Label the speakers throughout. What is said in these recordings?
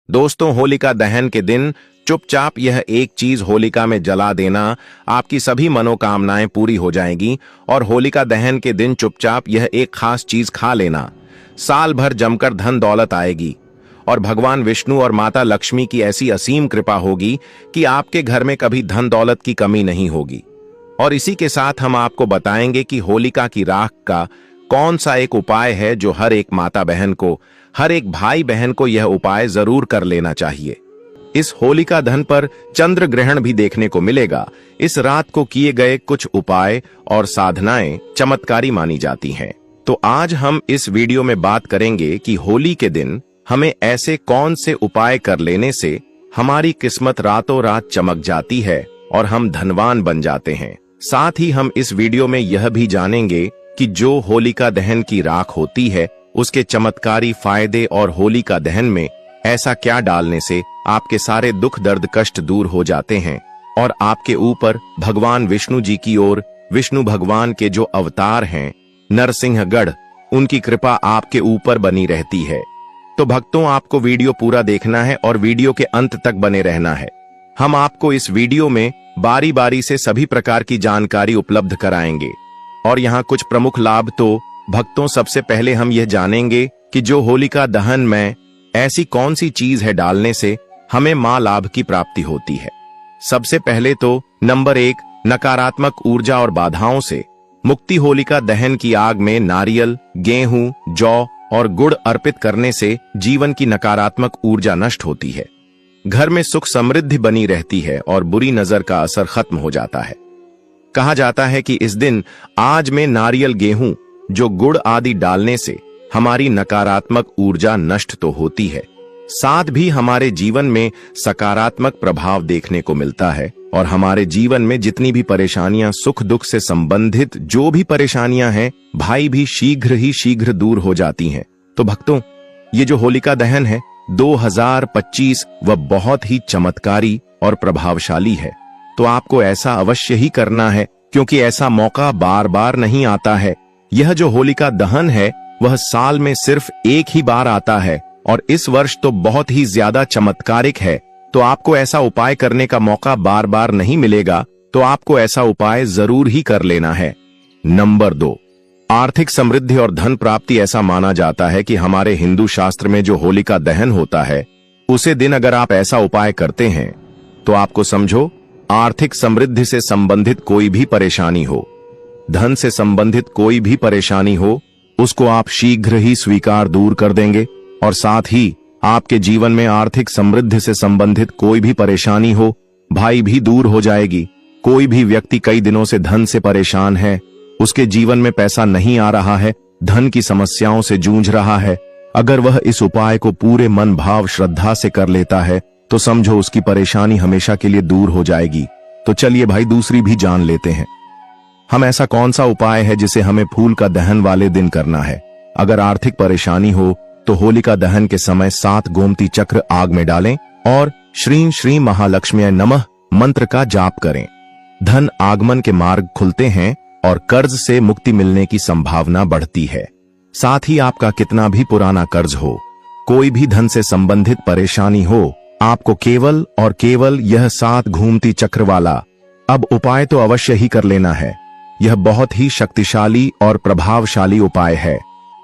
Speaker 1: दोस्तों, होलिका दहन के दिन चुपचाप यह एक चीज होलिका में जला देना, आपकी सभी मनोकामनाएं पूरी हो जाएंगी। और होलिका दहन के दिन चुपचाप यह एक खास चीज खा लेना, साल भर जमकर धन दौलत आएगी और भगवान विष्णु और माता लक्ष्मी की ऐसी असीम कृपा होगी कि आपके घर में कभी धन दौलत की कमी नहीं होगी। और इसी के साथ हम आपको बताएंगे कि होलिका की राख का कौन सा एक उपाय है जो हर एक माता बहन को, हर एक भाई बहन को यह उपाय जरूर कर लेना चाहिए। इस होलिका दहन पर चंद्र ग्रहण भी देखने को मिलेगा। इस रात को किए गए कुछ उपाय और साधनाएं चमत्कारी मानी जाती हैं। तो आज हम इस वीडियो में बात करेंगे कि होली के दिन हमें ऐसे कौन से उपाय कर लेने से हमारी किस्मत रातों रात चमक जाती है और हम धनवान बन जाते हैं। साथ ही हम इस वीडियो में यह भी जानेंगे कि जो होलिका दहन की राख होती है उसके चमत्कारी फायदे और होलिका दहन में ऐसा क्या डालने से आपके सारे दुख दर्द कष्ट दूर हो जाते हैं और आपके ऊपर भगवान विष्णु जी की ओर विष्णु भगवान के जो अवतार हैं नरसिंहगढ़, उनकी कृपा आपके ऊपर बनी रहती है। तो भक्तों, आपको वीडियो पूरा देखना है और वीडियो के अंत तक बने रहना है। हम आपको इस वीडियो में बारी बारी से सभी प्रकार की जानकारी उपलब्ध कराएंगे और यहाँ कुछ प्रमुख लाभ। तो भक्तों, सबसे पहले हम यह जानेंगे कि जो होलिका दहन में ऐसी कौन सी चीज है डालने से हमें मां लाभ की प्राप्ति होती है। सबसे पहले तो नंबर 1, नकारात्मक ऊर्जा और बाधाओं से मुक्ति। होलिका दहन की आग में नारियल, गेहूं, जौ और गुड़ अर्पित करने से जीवन की नकारात्मक ऊर्जा नष्ट होती है, घर में सुख समृद्धि बनी रहती है और बुरी नजर का असर खत्म हो जाता है। कहा जाता है कि इस दिन आज में नारियल, गेहूं, जो गुड़ आदि डालने से हमारी नकारात्मक ऊर्जा नष्ट तो होती है, साथ भी हमारे जीवन में सकारात्मक प्रभाव देखने को मिलता है और हमारे जीवन में जितनी भी परेशानियां, सुख दुख से संबंधित जो भी परेशानियां हैं, भाई भी शीघ्र ही शीघ्र दूर हो जाती हैं। तो भक्तों, ये जो होलिका दहन है 2025 वह बहुत ही चमत्कारी और प्रभावशाली है। तो आपको ऐसा अवश्य ही करना है क्योंकि ऐसा मौका बार बार नहीं आता है। यह जो होलिका दहन है वह साल में सिर्फ एक ही बार आता है और इस वर्ष तो बहुत ही ज्यादा चमत्कारिक है। तो आपको ऐसा उपाय करने का मौका बार बार नहीं मिलेगा, तो आपको ऐसा उपाय जरूर ही कर लेना है। नंबर 2, आर्थिक समृद्धि और धन प्राप्ति। ऐसा माना जाता है कि हमारे हिंदू शास्त्र में जो होलिका दहन होता है उसे दिन अगर आप ऐसा उपाय करते हैं तो आपको समझो आर्थिक समृद्धि से संबंधित कोई भी परेशानी हो, धन से संबंधित कोई भी परेशानी हो, उसको आप शीघ्र ही स्वीकार दूर कर देंगे और साथ ही आपके जीवन में आर्थिक समृद्धि से संबंधित कोई भी परेशानी हो, भाई भी दूर हो जाएगी। कोई भी व्यक्ति कई दिनों से धन से परेशान है, उसके जीवन में पैसा नहीं आ रहा है, धन की समस्याओं से जूझ रहा है, अगर वह इस उपाय को पूरे मन भाव श्रद्धा से कर लेता है तो समझो उसकी परेशानी हमेशा के लिए दूर हो जाएगी। तो चलिए भाई, दूसरी भी जान लेते हैं। हम ऐसा कौन सा उपाय है जिसे हमें फूल का दहन वाले दिन करना है। अगर आर्थिक परेशानी हो तो होलिका दहन के समय 7 गोमती चक्र आग में डालें और श्रीं श्री महालक्ष्मी नमः मंत्र का जाप करें। धन आगमन के मार्ग खुलते हैं और कर्ज से मुक्ति मिलने की संभावना बढ़ती है। साथ ही आपका कितना भी पुराना कर्ज हो, कोई भी धन से संबंधित परेशानी हो, आपको केवल और केवल यह 7 घूमती चक्र वाला अब उपाय तो अवश्य ही कर लेना है। यह बहुत ही शक्तिशाली और प्रभावशाली उपाय है।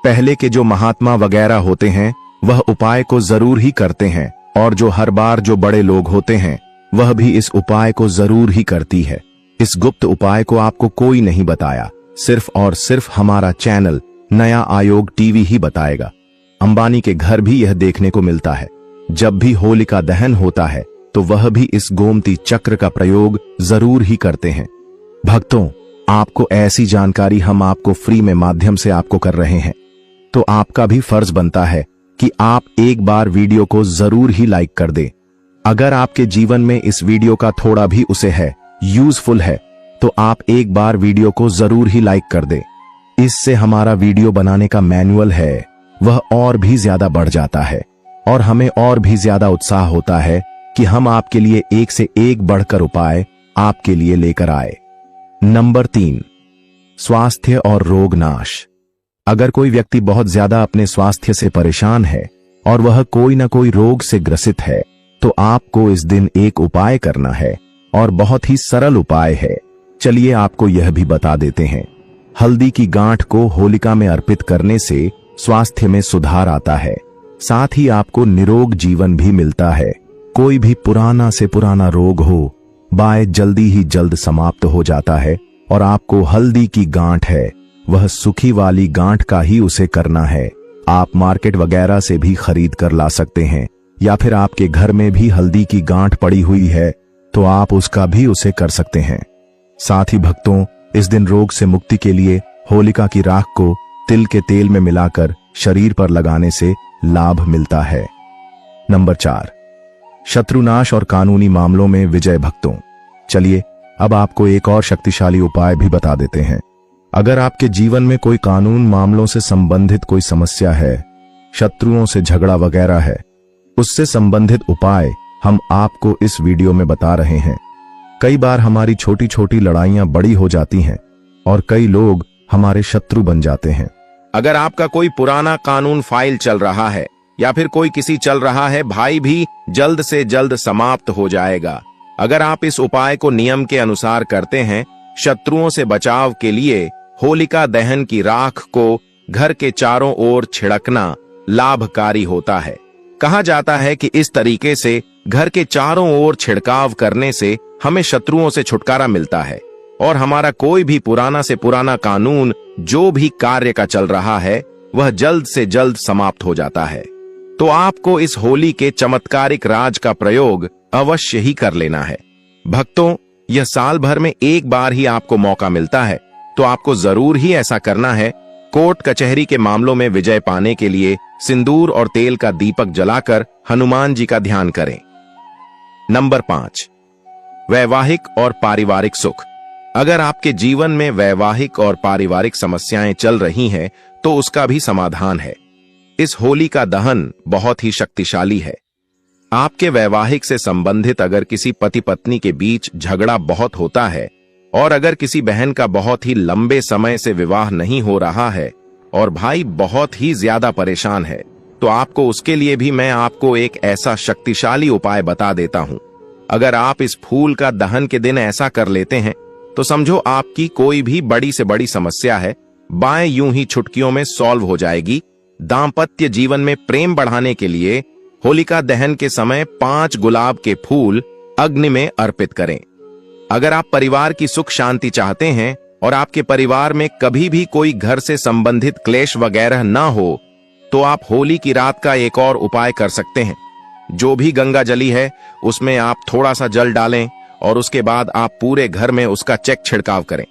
Speaker 1: पहले के जो महात्मा वगैरह होते हैं वह उपाय को जरूर ही करते हैं और जो हर बार जो बड़े लोग होते हैं वह भी इस उपाय को जरूर ही करती है। इस गुप्त उपाय को आपको कोई नहीं बताया, सिर्फ और सिर्फ हमारा चैनल नया आयोग टीवी ही बताएगा। अंबानी के घर भी यह देखने को मिलता है। जब भी होलिका दहन होता है तो वह भी इस गोमती चक्र का प्रयोग जरूर ही करते हैं। भक्तों, आपको ऐसी जानकारी हम आपको फ्री में माध्यम से आपको कर रहे हैं, तो आपका भी फर्ज बनता है कि आप एक बार वीडियो को जरूर ही लाइक कर दें। अगर आपके जीवन में इस वीडियो का थोड़ा भी उसे है, यूजफुल है, तो आप एक बार वीडियो को जरूर ही लाइक कर दें। इससे हमारा वीडियो बनाने का मैनुअल है वह और भी ज्यादा बढ़ जाता है और हमें और भी ज्यादा उत्साह होता है कि हम आपके लिए एक से एक बढ़कर उपाय आपके लिए लेकर आए। नंबर 3, स्वास्थ्य और रोग नाश। अगर कोई व्यक्ति बहुत ज्यादा अपने स्वास्थ्य से परेशान है,
Speaker 2: और वह कोई न कोई रोग से ग्रसित है, तो आपको इस दिन एक उपाय करना है और बहुत ही सरल उपाय है। चलिए आपको यह भी बता देते हैं। हल्दी की गांठ को होलिका में अर्पित करने से स्वास्थ्य में सुधार आता है, साथ ही आपको निरोग जीवन भी मिलता है। कोई भी पुराना से पुराना रोग हो, बाय जल्दी ही जल्द समाप्त हो जाता है। और आपको हल्दी की गांठ है, वह सूखी वाली गांठ का ही उसे करना है। आप मार्केट वगैरह से भी खरीद कर ला सकते हैं, या फिर आपके घर में भी हल्दी की गांठ पड़ी हुई है तो आप उसका भी उसे कर सकते हैं। साथ ही भक्तों, इस दिन रोग से मुक्ति के लिए होलिका की राख को तिल के तेल में मिलाकर शरीर पर लगाने से लाभ मिलता है। नंबर 4, शत्रुनाश और कानूनी मामलों में विजय। भक्तों, चलिए अब आपको एक और शक्तिशाली उपाय भी बता देते हैं। अगर आपके जीवन में कोई कानून मामलों से संबंधित कोई समस्या है, शत्रुओं से झगड़ा वगैरह है, उससे संबंधित उपाय हम आपको इस वीडियो में बता रहे हैं। कई बार हमारी छोटी छोटी लड़ाइयां बड़ी हो जाती हैं और कई लोग हमारे शत्रु बन जाते हैं।
Speaker 1: अगर आपका कोई पुराना कानून फाइल चल रहा है या फिर कोई किसी चल रहा है, भाई भी जल्द से जल्द समाप्त हो जाएगा। अगर आप इस उपाय को नियम के अनुसार करते हैं, शत्रुओं से बचाव के लिए होलिका दहन की राख को घर के चारों ओर छिड़कना लाभकारी होता है। कहा जाता है कि इस तरीके से घर के चारों ओर छिड़काव करने से हमें शत्रुओं से छुटकारा मिलता है और हमारा कोई भी पुराना से पुराना कानून जो भी कार्य का चल रहा है वह जल्द से जल्द समाप्त हो जाता है। तो आपको इस होली के चमत्कारिक राज का प्रयोग अवश्य ही कर लेना है। भक्तों, यह साल भर में एक बार ही आपको मौका मिलता है, तो आपको जरूर ही ऐसा करना है। कोर्ट कचहरी के मामलों में विजय पाने के लिए सिंदूर और तेल का दीपक जलाकर हनुमान जी का ध्यान करें। नंबर 5, वैवाहिक और पारिवारिक सुख। अगर आपके जीवन में वैवाहिक और पारिवारिक समस्याएं चल रही हैं, तो उसका भी समाधान है। इस होली का दहन बहुत ही शक्तिशाली है। आपके वैवाहिक से संबंधित अगर किसी पति पत्नी के बीच झगड़ा बहुत होता है और अगर किसी बहन का बहुत ही लंबे समय से विवाह नहीं हो रहा है और भाई बहुत ही ज्यादा परेशान है, तो आपको उसके लिए भी मैं आपको एक ऐसा शक्तिशाली उपाय बता देता हूं। अगर आप इस फूल का दहन के दिन ऐसा कर लेते हैं, तो समझो आपकी कोई भी बड़ी से बड़ी समस्या है, बाएं यूं ही चुटकियों में सॉल्व हो जाएगी। दांपत्य जीवन में प्रेम बढ़ाने के लिए होलिका दहन के समय 5 गुलाब के फूल अग्नि में अर्पित करें। अगर आप परिवार की सुख शांति चाहते हैं और आपके परिवार में कभी भी कोई घर से संबंधित क्लेश वगैरह ना हो, तो आप होली की रात का एक और उपाय कर सकते हैं। जो भी गंगा जली है उसमें आप थोड़ा सा जल डालें और उसके बाद आप पूरे घर में उसका चेक छिड़काव करें।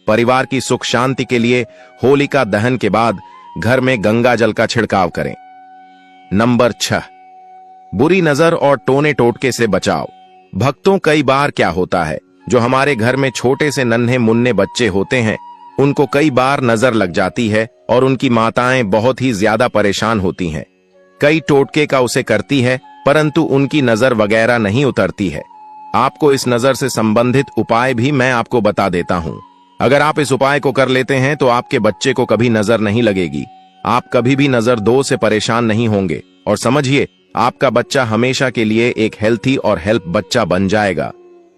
Speaker 1: परिवार की सुख शांति के लिए होलिका दहन के बाद घर में गंगा जल का छिड़काव करें। नंबर 6, बुरी नजर और टोने टोटके से बचाव। भक्तों, कई बार क्या होता है, जो हमारे घर में छोटे से नन्हे मुन्ने बच्चे होते हैं, उनको कई बार नजर लग जाती है और उनकी माताएं बहुत ही ज्यादा परेशान होती हैं। कई टोटके का उसे करती है, परंतु उनकी नजर वगैरह नहीं उतरती है। आपको इस नजर से संबंधित उपाय भी मैं आपको बता देता हूं। अगर आप इस उपाय को कर लेते हैं तो आपके बच्चे को कभी नजर नहीं लगेगी। आप कभी भी नजर दोष से परेशान नहीं होंगे और समझिए, आपका बच्चा हमेशा के लिए एक हेल्थी और हेल्प बच्चा बन जाएगा।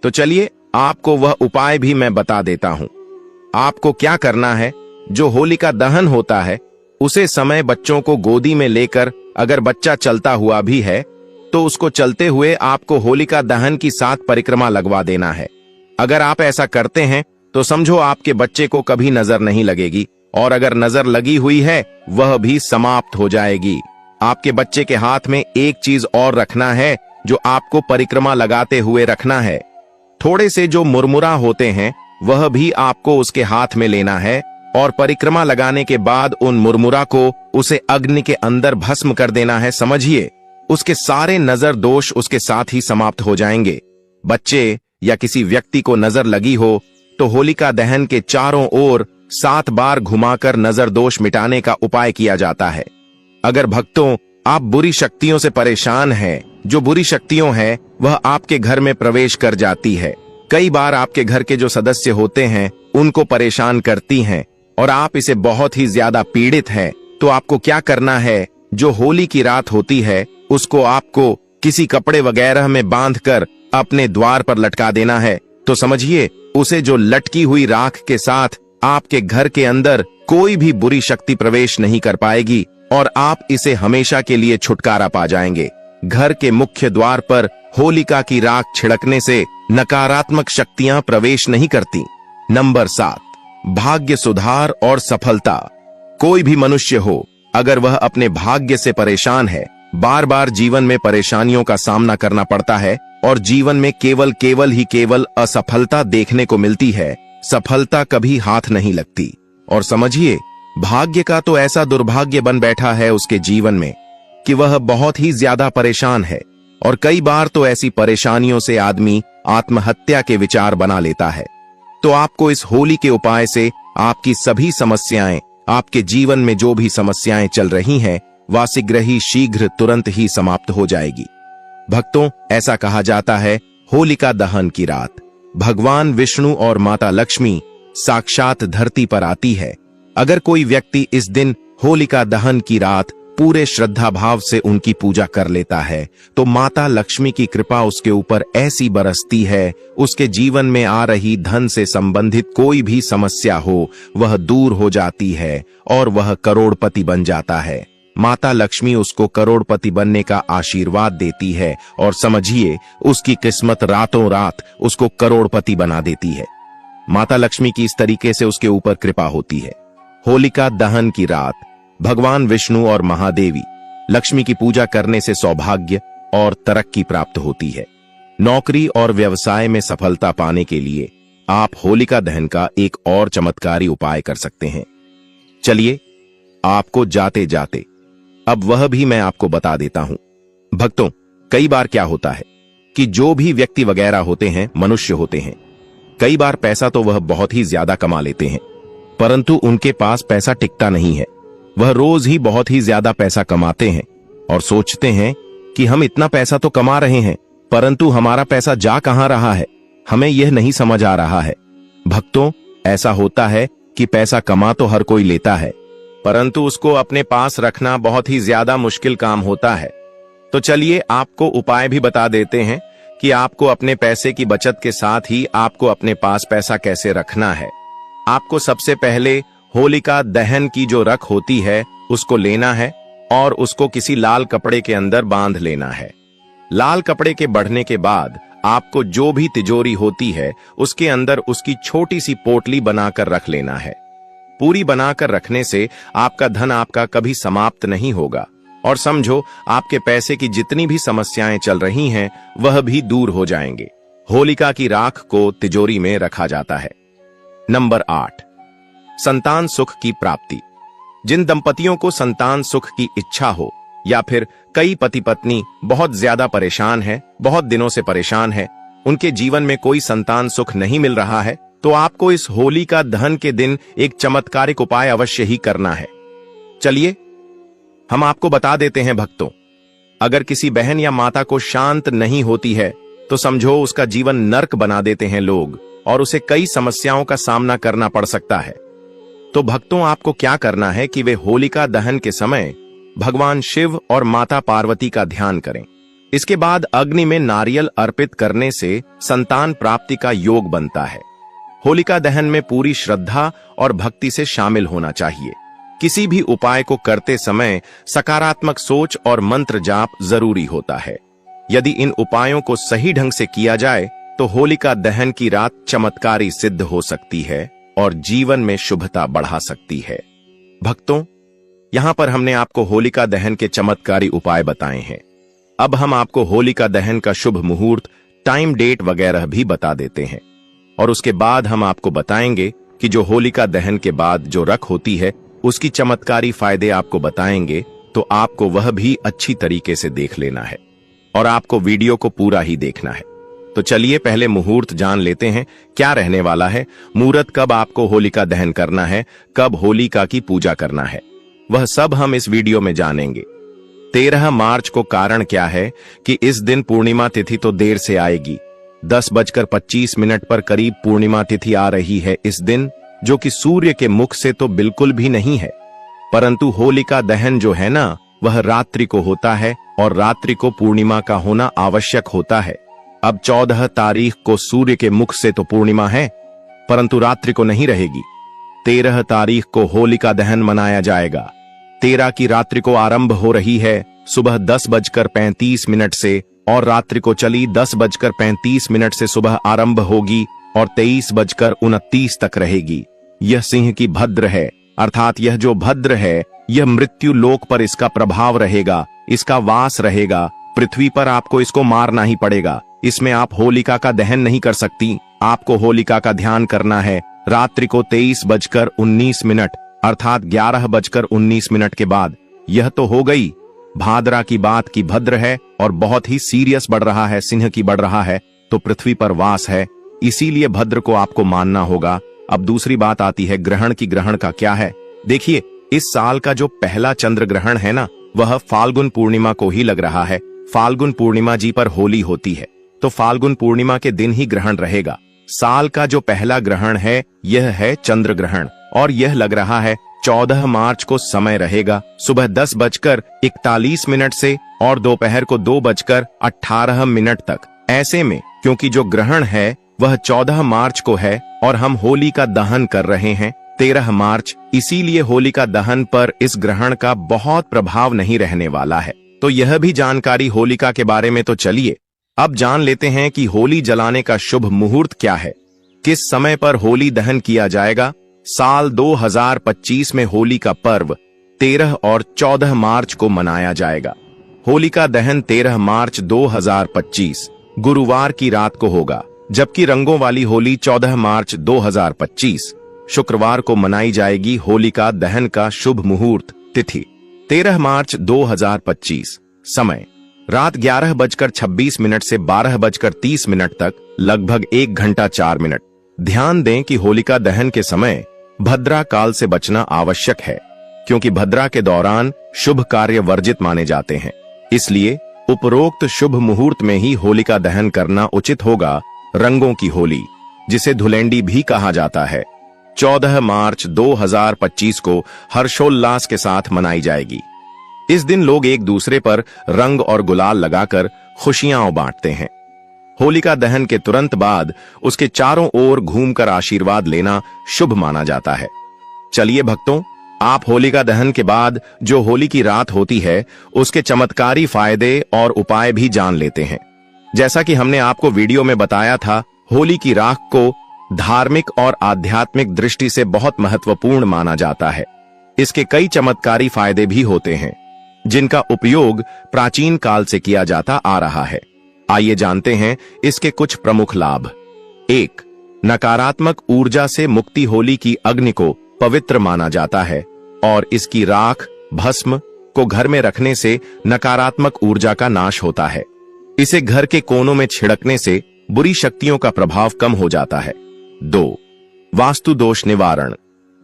Speaker 1: तो चलिए आपको वह उपाय भी मैं बता देता हूं। आपको क्या करना है, जो होलिका दहन होता है उसे समय बच्चों को गोदी में लेकर, अगर बच्चा चलता हुआ भी है तो उसको चलते हुए आपको होलिका दहन की 7 परिक्रमा लगवा देना है। अगर आप ऐसा करते हैं तो समझो आपके बच्चे को कभी नजर नहीं लगेगी, और अगर नजर लगी हुई है वह भी समाप्त हो जाएगी। आपके बच्चे के हाथ में एक चीज और रखना है, जो आपको परिक्रमा लगाते हुए रखना है। थोड़े से जो मुरमुरा होते हैं वह भी आपको उसके हाथ में लेना है, और परिक्रमा लगाने के बाद उन मुरमुरा को उसे अग्नि के अंदर भस्म कर देना है। समझिए, उसके सारे नजर दोष उसके साथ ही समाप्त हो जाएंगे। बच्चे या किसी व्यक्ति को नजर लगी हो तो होलिका दहन के चारों ओर 7 बार घुमाकर नजर दोष मिटाने का उपाय किया जाता है। अगर भक्तों आप बुरी शक्तियों से परेशान हैं, जो बुरी शक्तियों हैं वह आपके घर में प्रवेश कर जाती है, कई बार आपके घर के जो सदस्य होते हैं उनको परेशान करती हैं और आप इसे बहुत ही ज्यादा पीड़ित हैं, तो आपको क्या करना है, जो होली की रात होती है उसको आपको किसी कपड़े वगैरह में बांधकर अपने द्वार पर लटका देना है। तो समझिए, उसे जो लटकी हुई राख के साथ आपके घर के अंदर कोई भी बुरी शक्ति प्रवेश नहीं कर पाएगी और आप इसे हमेशा के लिए छुटकारा पा जाएंगे। घर के मुख्य द्वार पर होलिका की राख छिड़कने से नकारात्मक शक्तियां प्रवेश नहीं करती। नंबर 7, भाग्य सुधार और सफलता। कोई भी मनुष्य हो, अगर वह अपने भाग्य से परेशान है, बार बार जीवन में परेशानियों का सामना करना पड़ता है और जीवन में केवल असफलता देखने को मिलती है, सफलता कभी हाथ नहीं लगती। और समझिए, भाग्य का तो ऐसा दुर्भाग्य बन बैठा है उसके जीवन में कि वह बहुत ही ज्यादा परेशान है और कई बार तो ऐसी परेशानियों से आदमी आत्महत्या के विचार बना लेता है। तो आपको इस होली के उपाय से आपकी सभी समस्याएं, आपके जीवन में जो भी समस्याएं चल रही हैं, वह शीघ्र तुरंत ही समाप्त हो जाएगी। भक्तों, ऐसा कहा जाता है, होलिका दहन की रात भगवान विष्णु और माता लक्ष्मी साक्षात धरती पर आती है। अगर कोई व्यक्ति इस दिन होलिका दहन की रात पूरे श्रद्धा भाव से उनकी पूजा कर लेता है तो माता लक्ष्मी की कृपा उसके ऊपर ऐसी बरसती है, उसके जीवन में आ रही धन से संबंधित कोई भी समस्या हो वह दूर हो जाती है और वह करोड़पति बन जाता है। माता लक्ष्मी उसको करोड़पति बनने का आशीर्वाद देती है और समझिए, उसकी किस्मत रातों रात उसको करोड़पति बना देती है। माता लक्ष्मी की इस तरीके से उसके ऊपर कृपा होती है। होलिका दहन की रात भगवान विष्णु और महादेवी लक्ष्मी की पूजा करने से सौभाग्य और तरक्की प्राप्त होती है। नौकरी और व्यवसाय में सफलता पाने के लिए आप होलिका दहन का एक और चमत्कारी उपाय कर सकते हैं। चलिए, आपको जाते जाते अब वह भी मैं आपको बता देता हूं। भक्तों, कई बार क्या होता है कि जो भी व्यक्ति वगैरह होते हैं, मनुष्य होते हैं, कई बार पैसा तो वह बहुत ही ज्यादा कमा लेते हैं, परंतु उनके पास पैसा टिकता नहीं है। वह रोज ही बहुत ही ज्यादा पैसा कमाते हैं और सोचते हैं कि हम इतना पैसा तो कमा रहे हैं, परंतु हमारा पैसा जा कहां रहा है, हमें यह नहीं समझ आ रहा है। भक्तों, ऐसा होता है कि पैसा कमा तो हर कोई लेता है, परंतु उसको अपने पास रखना बहुत ही ज्यादा मुश्किल काम होता है। तो चलिए, आपको उपाय भी बता देते हैं कि आपको अपने पैसे की बचत के साथ ही आपको अपने पास पैसा कैसे रखना है। आपको सबसे पहले होलिका दहन की जो रख होती है उसको लेना है और उसको किसी लाल कपड़े के अंदर बांध लेना है। लाल कपड़े के बढ़ने के बाद आपको जो भी तिजोरी होती है उसके अंदर उसकी छोटी सी पोटली बनाकर रख लेना है। पूरी बनाकर रखने से आपका धन आपका कभी समाप्त नहीं होगा और समझो, आपके पैसे की जितनी भी समस्याएं चल रही हैं वह भी दूर हो जाएंगे। होलिका की राख को तिजोरी में रखा जाता है। नंबर 8, संतान सुख की प्राप्ति। जिन दंपतियों को संतान सुख की इच्छा हो या फिर कई पति पत्नी बहुत ज्यादा परेशान है, बहुत दिनों से परेशान है, उनके जीवन में कोई संतान सुख नहीं मिल रहा है, तो आपको इस होलिका दहन के दिन एक चमत्कारिक उपाय अवश्य ही करना है। चलिए, हम आपको बता देते हैं भक्तों। अगर किसी बहन या माता को शांत नहीं होती है तो समझो उसका जीवन नर्क बना देते हैं लोग और उसे कई समस्याओं का सामना करना पड़ सकता है। तो भक्तों, आपको क्या करना है कि वे होलिका दहन के समय भगवान शिव और माता पार्वती का ध्यान करें। इसके बाद अग्नि में नारियल अर्पित करने से संतान प्राप्ति का योग बनता है। होलिका दहन में पूरी श्रद्धा और भक्ति से शामिल होना चाहिए। किसी भी उपाय को करते समय सकारात्मक सोच और मंत्र जाप जरूरी होता है। यदि इन उपायों को सही ढंग से किया जाए तो होलिका दहन की रात चमत्कारी सिद्ध हो सकती है और जीवन में शुभता बढ़ा सकती है। भक्तों, यहां पर हमने आपको होलिका दहन के चमत्कारी उपाय बताए हैं। अब हम आपको होलिका दहन का शुभ मुहूर्त, टाइम, डेट वगैरह भी बता देते हैं और उसके बाद हम आपको बताएंगे कि जो होलिका दहन के बाद जो रख होती है उसकी चमत्कारी फायदे आपको बताएंगे। तो आपको वह भी अच्छी तरीके से देख लेना है और आपको वीडियो को पूरा ही देखना है। तो चलिए, पहले मुहूर्त जान लेते हैं क्या रहने वाला है। मुहूर्त कब आपको होलिका दहन करना है, कब होलिका की पूजा करना है, वह सब हम इस वीडियो में जानेंगे। 13 मार्च को कारण क्या है कि इस दिन पूर्णिमा तिथि तो देर से आएगी। 10:25 पर करीब पूर्णिमा तिथि आ रही है इस दिन, जो कि सूर्य के मुख से तो बिल्कुल भी नहीं है, परंतु होलिका दहन जो है ना, वह रात्रि को होता है और रात्रि को पूर्णिमा का होना आवश्यक होता है। अब 14 तारीख को सूर्य के मुख से तो पूर्णिमा है, परंतु रात्रि को नहीं रहेगी। 13 तारीख को होलिका दहन मनाया जाएगा। 13 की रात्रि को आरंभ हो रही है सुबह 10:35 से और रात्रि को चली 10:35 से सुबह आरंभ होगी और 23:29 तक रहेगी। यह सिंह की भद्र है, अर्थात यह जो भद्र है यह मृत्यु लोक पर इसका प्रभाव रहेगा, इसका वास रहेगा। पृथ्वी पर आपको इसको मारना ही पड़ेगा। इसमें आप होलिका का दहन नहीं कर सकती। आपको होलिका का ध्यान करना है रात्रि को 23:19 अर्थात 11:19 के बाद। यह तो हो गई भाद्रा की बात की भद्र है और बहुत ही सीरियस बढ़ रहा है, सिंह की बढ़ रहा है तो पृथ्वी पर वास है, इसीलिए भद्र को आपको मानना होगा। अब दूसरी बात आती है ग्रहण की। ग्रहण का क्या है? देखिए, इस साल का जो पहला चंद्र ग्रहण है ना, वह फाल्गुन पूर्णिमा को ही लग रहा है। फाल्गुन पूर्णिमा जी पर होली होती है, तो फाल्गुन पूर्णिमा के दिन ही ग्रहण रहेगा। साल का जो पहला ग्रहण है यह है चंद्र ग्रहण और यह लग रहा है 14 मार्च को। समय रहेगा सुबह 10:41 से और दोपहर को 2:18 तक। ऐसे में क्योंकि जो ग्रहण है वह 14 मार्च को है और हम होली का दहन कर रहे हैं 13 मार्च, इसीलिए होलिका दहन पर इस ग्रहण का बहुत प्रभाव नहीं रहने वाला है। तो यह भी जानकारी होलिका के बारे में। तो चलिए अब जान लेते हैं कि होली जलाने का शुभ मुहूर्त क्या है, किस समय पर होली दहन किया जाएगा। साल 2025 में होली का पर्व 13 और 14 मार्च को मनाया जाएगा। होलिका दहन 13 मार्च 2025 गुरुवार की रात को होगा, जबकि रंगों वाली होली 14 मार्च 2025 शुक्रवार को मनाई जाएगी। होलिका दहन का शुभ मुहूर्त तिथि 13 मार्च 2025, समय रात 11:26 से 12:30 तक, लगभग 1 घंटा 4 मिनट। ध्यान दें कि होलिका दहन के समय भद्रा काल से बचना आवश्यक है, क्योंकि भद्रा के दौरान शुभ कार्य वर्जित माने जाते हैं। इसलिए उपरोक्त शुभ मुहूर्त में ही होलिका दहन करना उचित होगा। रंगों की होली, जिसे धुलेंडी भी कहा जाता है, 14 मार्च 2025 को हर्षोल्लास के साथ मनाई जाएगी। इस दिन लोग एक दूसरे पर रंग और गुलाल लगाकर खुशियां बांटते हैं। होलिका दहन के तुरंत बाद उसके चारों ओर घूमकर आशीर्वाद लेना शुभ माना जाता है। चलिए भक्तों, आप होलिका दहन के बाद जो होली की रात होती है उसके चमत्कारी फायदे और उपाय भी जान लेते हैं। जैसा कि हमने आपको वीडियो में बताया था, होली की राख को धार्मिक और आध्यात्मिक दृष्टि से बहुत महत्वपूर्ण माना जाता है। इसके कई चमत्कारी फायदे भी होते हैं, जिनका उपयोग प्राचीन काल से किया जाता आ रहा है। आइए जानते हैं इसके कुछ प्रमुख लाभ। 1. नकारात्मक ऊर्जा से मुक्ति। होली की अग्नि को पवित्र माना जाता है और इसकी राख भस्म को घर में रखने से नकारात्मक ऊर्जा का नाश होता है। इसे घर के कोनों में छिड़कने से बुरी शक्तियों का प्रभाव कम हो जाता है। 2. वास्तु दोष निवारण।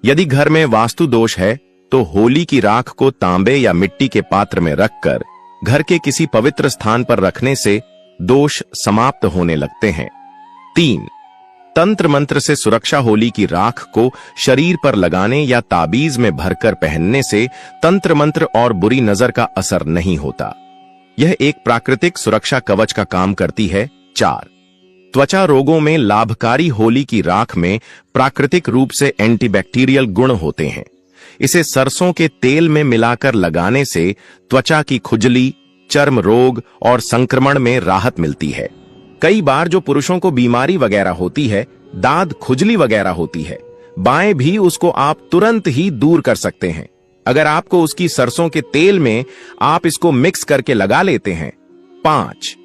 Speaker 1: यदि घर में वास्तु दोष है तो होली की राख को तांबे या मिट्टी के पात्र में रखकर घर के किसी पवित्र स्थान पर रखने से दोष समाप्त होने लगते हैं। 3. तंत्र मंत्र से सुरक्षा। होली की राख को शरीर पर लगाने या ताबीज में भरकर पहनने से तंत्र मंत्र और बुरी नजर का असर नहीं होता। यह एक प्राकृतिक सुरक्षा कवच का काम करती है। 4. त्वचा रोगों में लाभकारी। होली की राख में प्राकृतिक रूप से एंटीबैक्टीरियल गुण होते हैं। इसे सरसों के तेल में मिलाकर लगाने से त्वचा की खुजली, चर्म रोग और संक्रमण में राहत मिलती है। कई बार जो पुरुषों को बीमारी वगैरह होती है, दाद खुजली वगैरह होती है, बाएं भी उसको आप तुरंत ही दूर कर सकते हैं अगर आपको उसकी सरसों के तेल में आप इसको मिक्स करके लगा लेते हैं। 5.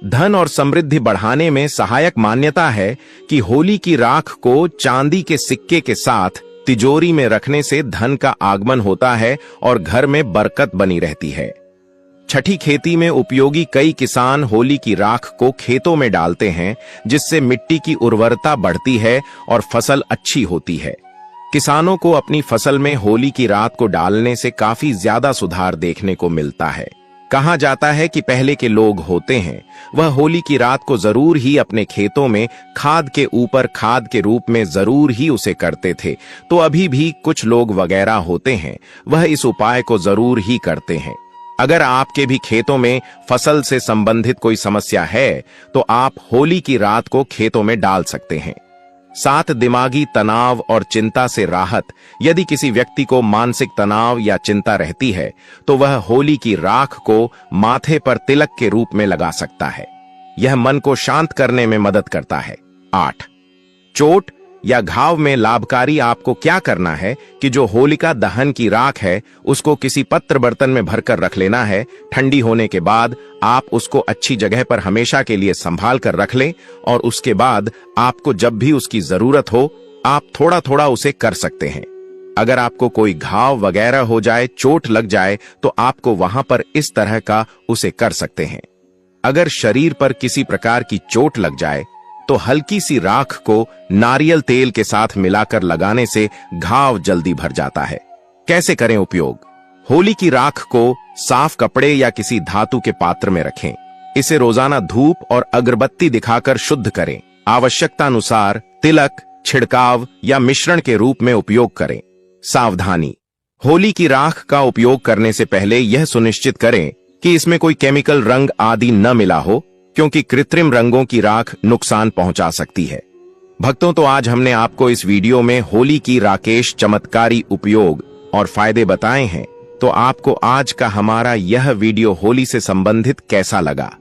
Speaker 1: धन और समृद्धि बढ़ाने में सहायक। मान्यता है कि होली की राख को चांदी के सिक्के के साथ तिजोरी में रखने से धन का आगमन होता है और घर में बरकत बनी रहती है। 6. खेती में उपयोगी। कई किसान होली की राख को खेतों में डालते हैं, जिससे मिट्टी की उर्वरता बढ़ती है और फसल अच्छी होती है। किसानों को अपनी फसल में होली की रात को डालने से काफी ज्यादा सुधार देखने को मिलता है। कहा जाता है कि पहले के लोग होते हैं वह होली की रात को जरूर ही अपने खेतों में खाद के ऊपर खाद के रूप में जरूर ही उसे करते थे। तो अभी भी कुछ लोग वगैरह होते हैं वह इस उपाय को जरूर ही करते हैं। अगर आपके भी खेतों में फसल से संबंधित कोई समस्या है तो आप होली की रात को खेतों में डाल सकते हैं। साथ दिमागी तनाव और चिंता से राहत, यदि किसी व्यक्ति को मानसिक तनाव या चिंता रहती है तो वह होली की राख को माथे पर तिलक के रूप में लगा सकता है। यह मन को शांत करने में मदद करता है। 8, चोट या घाव में लाभकारी आपको क्या करना है कि जो होलिका दहन की राख है उसको किसी पत्र बर्तन में भरकर रख लेना है। ठंडी होने के बाद आप उसको अच्छी जगह पर हमेशा के लिए संभाल कर रख लें और उसके बाद आपको जब भी उसकी जरूरत हो आप थोड़ा थोड़ा उसे कर सकते हैं। अगर आपको कोई घाव वगैरह हो जाए, चोट लग जाए तो आपको वहां पर इस तरह का उसे कर सकते हैं। अगर शरीर पर किसी प्रकार की चोट लग जाए तो हल्की सी राख को नारियल तेल के साथ मिलाकर लगाने से घाव जल्दी भर जाता है। कैसे करें उपयोग? होली की राख को साफ कपड़े या किसी धातु के पात्र में रखें। इसे रोजाना धूप और अगरबत्ती दिखाकर शुद्ध करें। आवश्यकता अनुसार तिलक, छिड़काव या मिश्रण के रूप में उपयोग करें। सावधानी: होली की राख का उपयोग करने से पहले यह सुनिश्चित करें कि इसमें कोई केमिकल रंग आदि न मिला हो, क्योंकि कृत्रिम रंगों की राख नुकसान पहुंचा सकती है। भक्तों, तो आज हमने आपको इस वीडियो में होली की राकेश चमत्कारी उपयोग और फायदे बताए हैं। तो आपको आज का हमारा यह वीडियो होली से संबंधित कैसा लगा?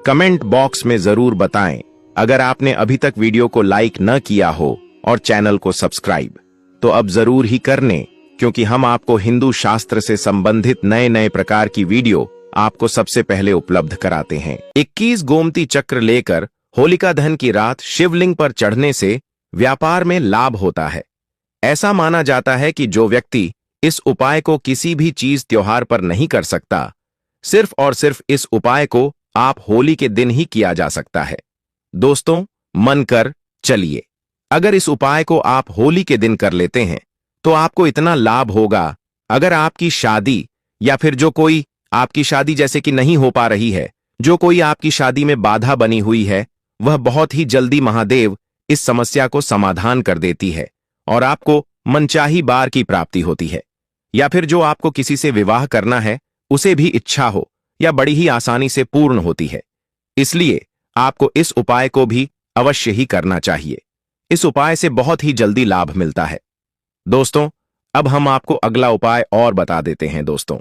Speaker 1: कमेंट बॉक्स में जरूर बताएं। अगर आपने अभी तक वीडियो को लाइक न किया हो और चैनल को सब्सक्राइब तो अब जरूर ही कर लें, क्योंकि हम आपको हिंदू शास्त्र से संबंधित नए नए प्रकार की वीडियो आपको सबसे पहले उपलब्ध कराते हैं। 21 गोमती चक्र लेकर होलिका दहन की रात शिवलिंग पर चढ़ने से व्यापार में लाभ होता है। ऐसा माना जाता है कि जो व्यक्ति इस उपाय को किसी भी चीज त्योहार पर नहीं कर सकता, सिर्फ और सिर्फ इस उपाय को आप होली के दिन ही किया जा सकता है। दोस्तों, मन कर चलिए, अगर इस उपाय को आप होली के दिन कर लेते हैं तो आपको इतना लाभ होगा। अगर आपकी शादी या फिर जो कोई आपकी शादी जैसे कि नहीं हो पा रही है, जो कोई आपकी शादी में बाधा बनी हुई है, वह बहुत ही जल्दी महादेव इस समस्या को समाधान कर देती है और आपको मनचाही बार की प्राप्ति होती है। या फिर जो आपको किसी से विवाह करना है उसे भी इच्छा हो या बड़ी ही आसानी से पूर्ण होती है। इसलिए आपको इस उपाय को भी अवश्य ही करना चाहिए। इस उपाय से बहुत ही जल्दी लाभ मिलता है। दोस्तों, अब हम आपको अगला उपाय और बता देते हैं। दोस्तों,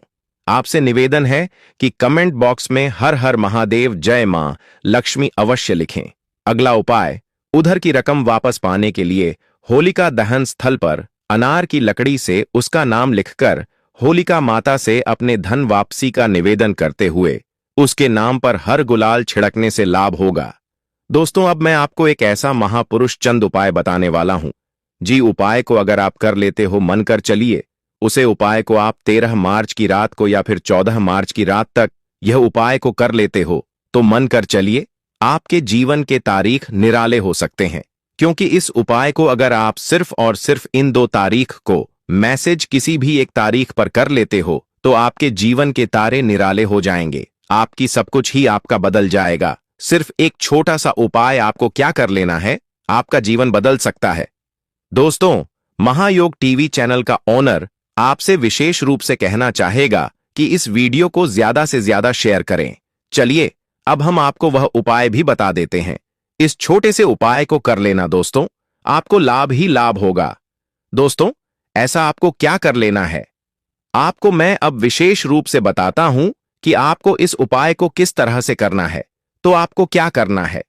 Speaker 1: आपसे निवेदन है कि कमेंट बॉक्स में हर हर महादेव जय मां लक्ष्मी अवश्य लिखें। अगला उपाय, उधर की रकम वापस पाने के लिए होलिका दहन स्थल पर अनार की लकड़ी से उसका नाम लिखकर होलिका माता से अपने धन वापसी का निवेदन करते हुए उसके नाम पर हर गुलाल छिड़कने से लाभ होगा। दोस्तों, अब मैं आपको एक ऐसा महापुरुष चंद उपाय बताने वाला हूं। जी उपाय को अगर आप कर लेते हो, मन कर चलिए, उसे उपाय को आप 13 मार्च की रात को या फिर 14 मार्च की रात तक यह उपाय को कर लेते हो तो मन कर चलिए, आपके जीवन के तारीख निराले हो सकते हैं। क्योंकि इस उपाय को अगर आप सिर्फ और सिर्फ इन 2 तारीख को मैसेज किसी भी एक तारीख पर कर लेते हो तो आपके जीवन के तारे निराले हो जाएंगे। आपकी सब कुछ ही आपका बदल जाएगा। सिर्फ एक छोटा सा उपाय आपको क्या कर लेना है, आपका जीवन बदल सकता है। दोस्तों, महायोग टीवी चैनल का ओनर आपसे विशेष रूप से कहना चाहेगा कि इस वीडियो को ज्यादा से ज्यादा शेयर करें। चलिए, अब हम आपको वह उपाय भी बता देते हैं। इस छोटे से उपाय को कर लेना दोस्तों, आपको लाभ ही लाभ होगा। दोस्तों, ऐसा आपको क्या कर लेना है, आपको मैं अब विशेष रूप से बताता हूं कि आपको इस उपाय को किस तरह से करना है। तो आपको क्या करना है,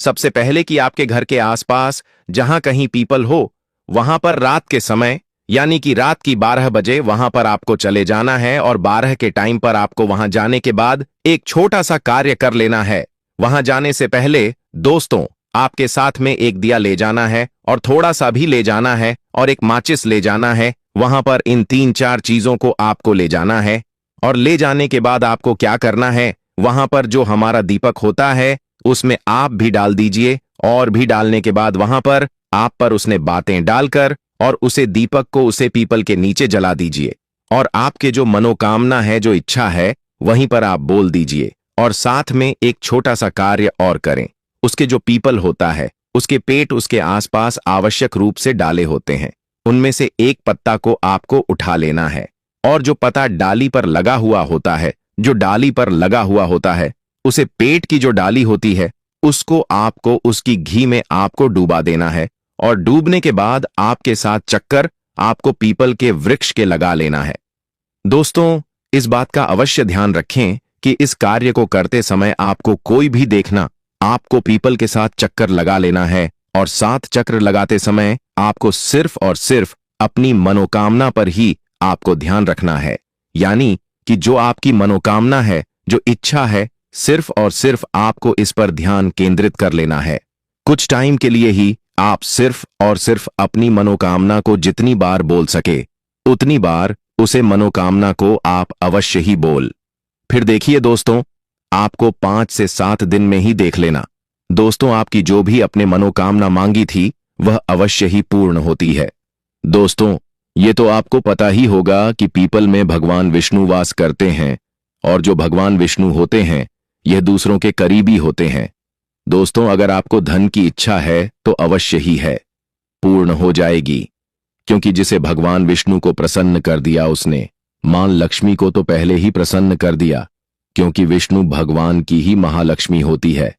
Speaker 1: सबसे पहले कि आपके घर के आसपास जहां कहीं पीपल हो, वहां पर रात के समय यानी कि रात की 12 बजे वहां पर आपको चले जाना है और 12 के टाइम पर आपको वहां जाने के बाद एक छोटा सा कार्य कर लेना है। वहां जाने से पहले दोस्तों, आपके साथ में एक दिया ले जाना है और थोड़ा सा भी ले जाना है और एक माचिस ले जाना है। वहां पर इन 3-4 चीजों को आपको ले जाना है और ले जाने के बाद आपको क्या करना है, वहां पर जो हमारा दीपक होता है उसमें आप भी डाल दीजिए और भी डालने के बाद वहां पर आप पर उसने बातें डालकर और उसे दीपक को उसे पीपल के नीचे जला दीजिए और आपके जो मनोकामना है, जो इच्छा है, वहीं पर आप बोल दीजिए। और साथ में एक छोटा सा कार्य और करें। उसके जो पीपल होता है उसके पेट उसके आसपास आवश्यक रूप से डाले होते हैं, उनमें से एक पत्ता को आपको उठा लेना है और जो पत्ता डाली पर लगा हुआ होता है, जो डाली पर लगा हुआ होता है, उसे पेट की जो डाली होती है उसको आपको उसकी घी में आपको डूबा देना है, और डूबने के बाद आपके साथ चक्कर आपको पीपल के वृक्ष के लगा लेना है। दोस्तों, इस बात का अवश्य ध्यान रखें कि इस कार्य को करते समय आपको कोई भी देखना, आपको पीपल के साथ चक्कर लगा लेना है, और 7 चक्र लगाते समय आपको सिर्फ और सिर्फ अपनी मनोकामना पर ही आपको ध्यान रखना है। यानी कि जो आपकी मनोकामना है, जो इच्छा है, सिर्फ और सिर्फ आपको इस पर ध्यान केंद्रित कर लेना है। कुछ टाइम के लिए ही आप सिर्फ और सिर्फ अपनी मनोकामना को जितनी बार बोल सके उतनी बार उसे मनोकामना को आप अवश्य ही बोल। फिर देखिए दोस्तों, आपको 5 से 7 दिन में ही देख लेना। दोस्तों, आपकी जो भी अपने मनोकामना मांगी थी वह अवश्य ही पूर्ण होती है। दोस्तों, ये तो आपको पता ही होगा कि पीपल में भगवान विष्णु वास करते हैं, और जो भगवान विष्णु होते हैं यह दूसरों के करीबी होते हैं। दोस्तों, अगर आपको धन की इच्छा है तो अवश्य ही है, पूर्ण हो जाएगी, क्योंकि जिसे भगवान विष्णु को प्रसन्न कर दिया उसने मां लक्ष्मी को तो पहले ही प्रसन्न कर दिया, क्योंकि विष्णु भगवान की ही महालक्ष्मी होती है।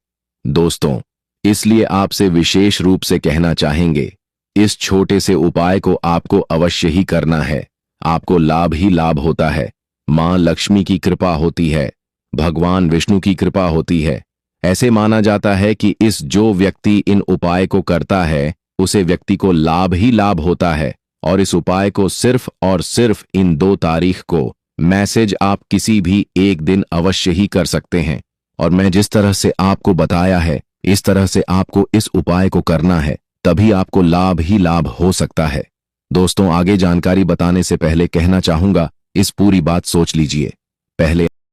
Speaker 1: दोस्तों, इसलिए आपसे विशेष रूप से कहना चाहेंगे, इस छोटे से उपाय को आपको अवश्य ही करना है। आपको लाभ ही लाभ होता है। मां लक्ष्मी की कृपा होती है, भगवान विष्णु की कृपा होती है। ऐसे माना जाता है कि इस जो व्यक्ति इन उपाय को करता है उसे व्यक्ति को लाभ ही लाभ होता है। और इस उपाय को सिर्फ और सिर्फ इन 2 तारीख को मैसेज आप किसी भी एक दिन अवश्य ही कर सकते हैं। और मैं जिस तरह से आपको बताया है इस तरह से आपको इस उपाय को करना है, तभी आपको लाभ ही लाभ हो सकता है। दोस्तों, आगे जानकारी बताने से पहले कहना चाहूंगा, इस पूरी बात सोच लीजिए। पहले